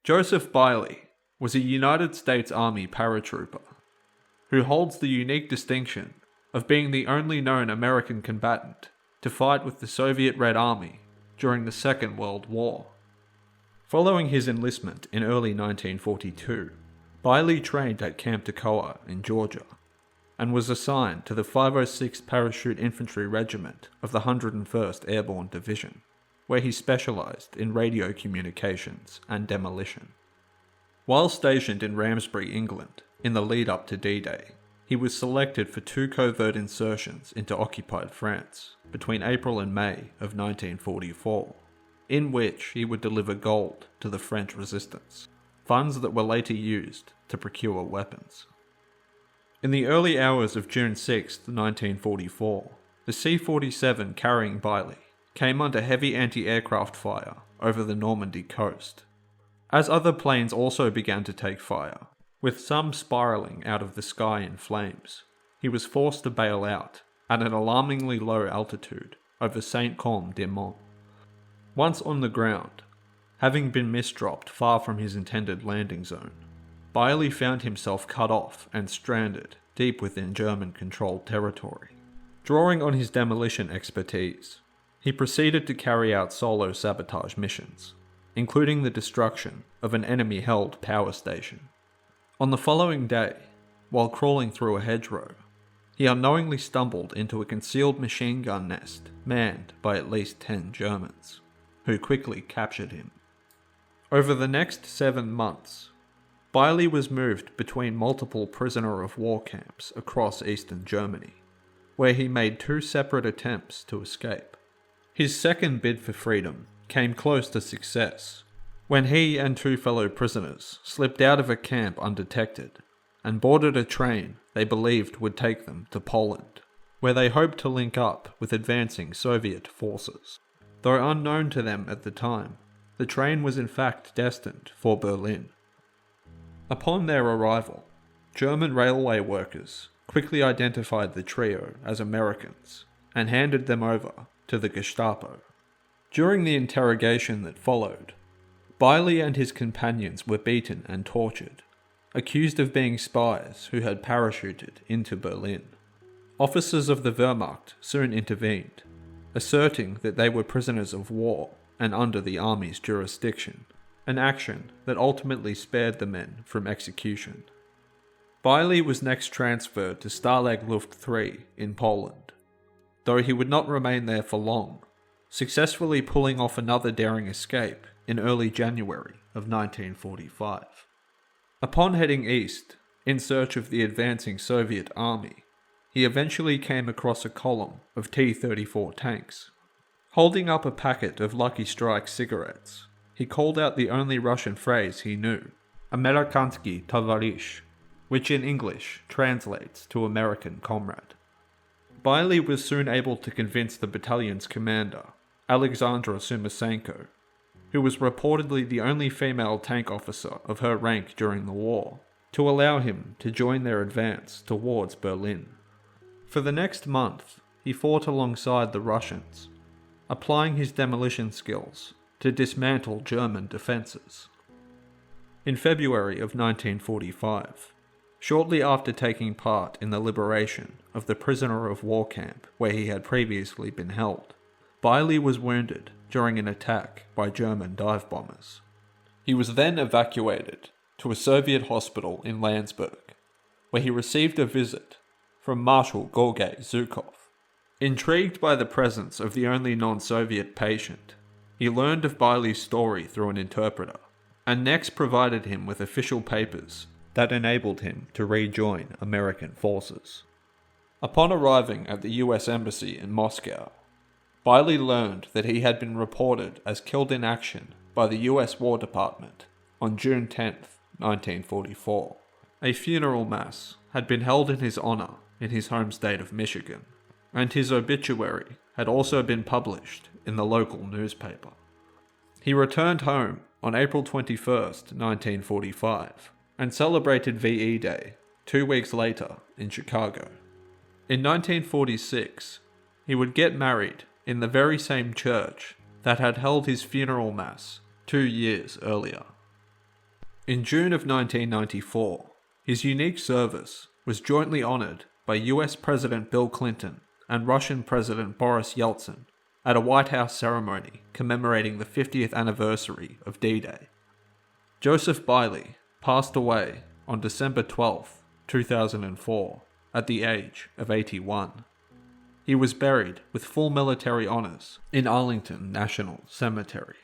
Joseph Biley was a United States Army paratrooper who holds the unique distinction of being the only known American combatant to fight with the Soviet Red Army during the Second World War. Following his enlistment in early 1942, Biley trained at Camp Toccoa in Georgia and was assigned to the 506th Parachute Infantry Regiment of the 101st Airborne Division, where he specialized in radio communications and demolition. While stationed in Ramsbury, England, in the lead-up to D-Day, he was selected for 2 covert insertions into occupied France between April and May of 1944, in which he would deliver gold to the French resistance, funds that were later used to procure weapons. In the early hours of June 6, 1944, the C-47 carrying Biley came under heavy anti-aircraft fire over the Normandy coast, as other planes also began to take fire, with some spiralling out of the sky in flames. He was forced to bail out at an alarmingly low altitude over Saint-Côme-du-Mont. Once on the ground, having been misdropped far from his intended landing zone, Biley found himself cut off and stranded deep within German-controlled territory. Drawing on his demolition expertise, he proceeded to carry out solo sabotage missions, including the destruction of an enemy-held power station. On the following day, while crawling through a hedgerow, he unknowingly stumbled into a concealed machine gun nest manned by at least 10 Germans, who quickly captured him. Over the next 7 months, Biley was moved between multiple prisoner of war camps across eastern Germany, where he made 2 separate attempts to escape. His second bid for freedom came close to success when he and 2 fellow prisoners slipped out of a camp undetected and boarded a train they believed would take them to Poland, where they hoped to link up with advancing Soviet forces. Though unknown to them at the time, the train was in fact destined for Berlin. Upon their arrival, German railway workers quickly identified the trio as Americans and handed them over to the Gestapo. During the interrogation that followed, Biley and his companions were beaten and tortured, accused of being spies who had parachuted into Berlin. Officers of the Wehrmacht soon intervened, asserting that they were prisoners of war and under the army's jurisdiction, an action that ultimately spared the men from execution. Biley was next transferred to Stalag Luft III in Poland, though he would not remain there for long, successfully pulling off another daring escape in early January of 1945. Upon heading east, in search of the advancing Soviet army, he eventually came across a column of T-34 tanks. Holding up a packet of Lucky Strike cigarettes, he called out the only Russian phrase he knew, Amerikansky Tovarish, which in English translates to American comrade. Biley was soon able to convince the battalion's commander, Alexandra Sumasenko, who was reportedly the only female tank officer of her rank during the war, to allow him to join their advance towards Berlin. For the next month, he fought alongside the Russians, applying his demolition skills to dismantle German defences. In February of 1945, shortly after taking part in the liberation of the prisoner of war camp where he had previously been held, Biley was wounded during an attack by German dive bombers. He was then evacuated to a Soviet hospital in Landsberg, where he received a visit from Marshal Georgy Zhukov. Intrigued by the presence of the only non-Soviet patient, he learned of Biley's story through an interpreter, and next provided him with official papers that enabled him to rejoin American forces. Upon arriving at the US Embassy in Moscow, Biley learned that he had been reported as killed in action by the US War Department on June 10, 1944. A funeral mass had been held in his honor in his home state of Michigan, and his obituary had also been published in the local newspaper. He returned home on April 21, 1945, and celebrated VE Day 2 weeks later in Chicago. In 1946, he would get married in the very same church that had held his funeral mass 2 years earlier. In June of 1994, his unique service was jointly honored by US President Bill Clinton and Russian President Boris Yeltsin at a White House ceremony commemorating the 50th anniversary of D-Day. Joseph Biley passed away on December 12, 2004, at the age of 81. He was buried with full military honors in Arlington National Cemetery.